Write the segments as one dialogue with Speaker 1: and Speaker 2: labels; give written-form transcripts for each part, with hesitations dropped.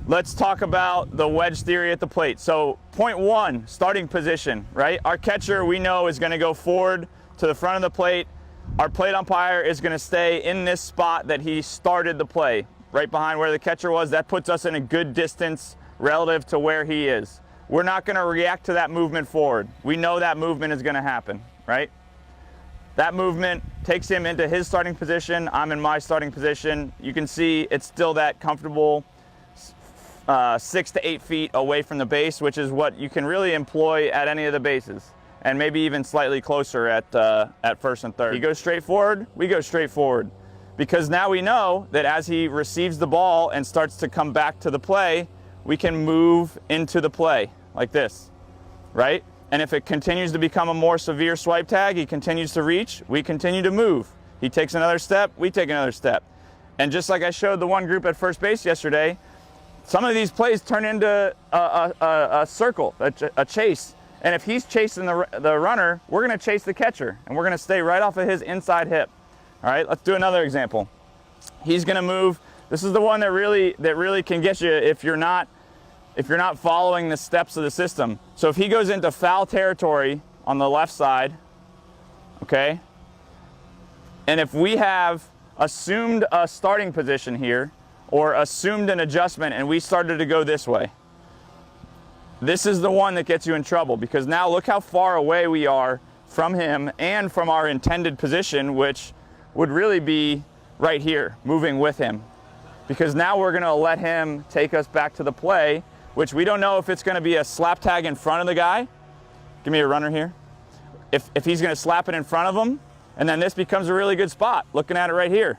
Speaker 1: let's talk about the wedge theory at the plate. So point one, starting position, right? Our catcher, we know, is going to go forward to the front of the plate. Our plate umpire is going to stay in this spot that he started the play, right behind where the catcher was. That puts us in a good distance relative to where he is. We're not going to react to that movement forward. We know that movement is going to happen, right? That movement takes him into his starting position. I'm in my starting position. You can see it's still that comfortable 6 to 8 feet away from the base, which is what you can really employ at any of the bases, and maybe even slightly closer at first and third. He goes straight forward, we go straight forward, because now we know that as he receives the ball and starts to come back to the play, we can move into the play like this, right? And if it continues to become a more severe swipe tag, he continues to reach, we continue to move. He takes another step, we take another step. And just like I showed the one group at first base yesterday, some of these plays turn into a circle, a chase. And if he's chasing the runner, we're going to chase the catcher, and we're going to stay right off of his inside hip. All right, let's do another example. He's going to move. This is the one that really can get you if you're not following the steps of the system. So if he goes into foul territory on the left side, okay, and if we have assumed a starting position here, or assumed an adjustment, and we started to go this way, this is the one that gets you in trouble, because now look how far away we are from him and from our intended position, which would really be right here, moving with him. Because now we're going to let him take us back to the play, which we don't know if it's going to be a slap tag in front of the guy. Give me a runner here. If he's going to slap it in front of him, and then this becomes a really good spot, looking at it right here.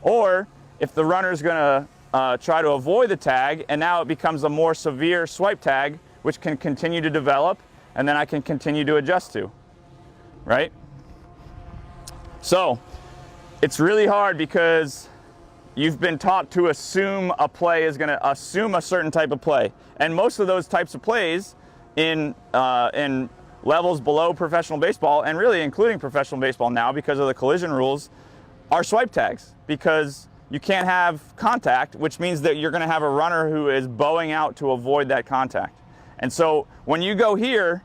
Speaker 1: Or if the runner's going to try to avoid the tag, and now it becomes a more severe swipe tag, which can continue to develop, and then I can continue to adjust to, right? So it's really hard because you've been taught to assume a play is going to assume a certain type of play. And most of those types of plays in levels below professional baseball, and really including professional baseball now because of the collision rules, are swipe tags, because you can't have contact, which means that you're going to have a runner who is bowing out to avoid that contact. And so when you go here,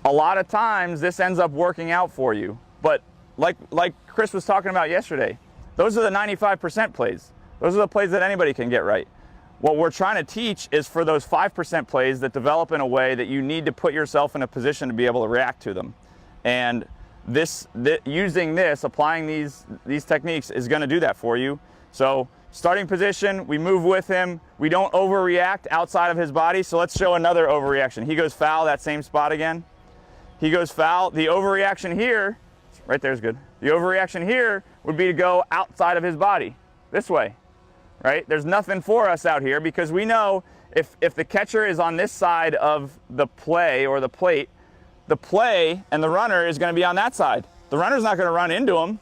Speaker 1: a lot of times this ends up working out for you. But like Chris was talking about yesterday, those are the 95% plays. Those are the plays that anybody can get right. What we're trying to teach is for those 5% plays that develop in a way that you need to put yourself in a position to be able to react to them. And using this, applying these techniques is going to do that for you. So starting position, we move with him. We don't overreact outside of his body. So let's show another overreaction. He goes foul, that same spot again. He goes foul. The overreaction here, right there is good. The overreaction here would be to go outside of his body, this way, right? There's nothing for us out here, because we know if the catcher is on this side of the play or the plate, the play and the runner is going to be on that side. The runner's not going to run into him.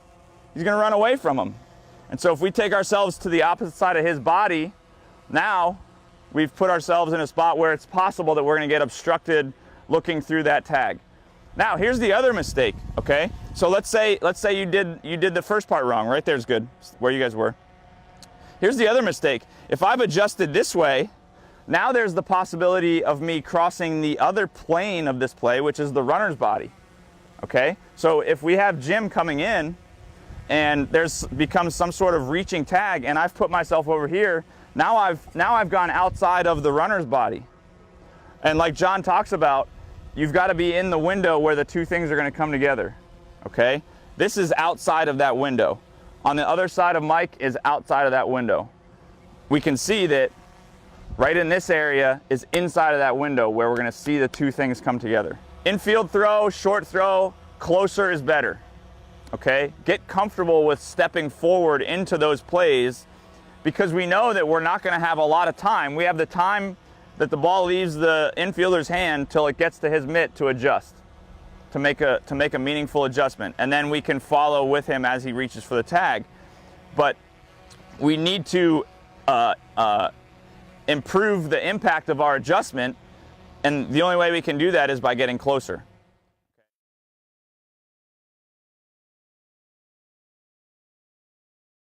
Speaker 1: He's going to run away from him. And so if we take ourselves to the opposite side of his body, now we've put ourselves in a spot where it's possible that we're going to get obstructed looking through that tag. Now, here's the other mistake, okay? So let's say you did the first part wrong. Right there's good, where you guys were. Here's the other mistake. If I've adjusted this way, now there's the possibility of me crossing the other plane of this play, which is the runner's body, okay? So if we have Jim coming in, and there's become some sort of reaching tag, and I've put myself over here, now I've gone outside of the runner's body. And like John talks about, you've got to be in the window where the two things are going to come together, okay? This is outside of that window. On the other side of Mike is outside of that window. We can see that right in this area is inside of that window where we're going to see the two things come together. Infield throw, short throw, closer is better, okay? Get comfortable with stepping forward into those plays, because we know that we're not going to have a lot of time. We have the time that the ball leaves the infielder's hand till it gets to his mitt to adjust, to make a meaningful adjustment, and then we can follow with him as he reaches for the tag. But we need to improve the impact of our adjustment, and the only way we can do that is by getting closer.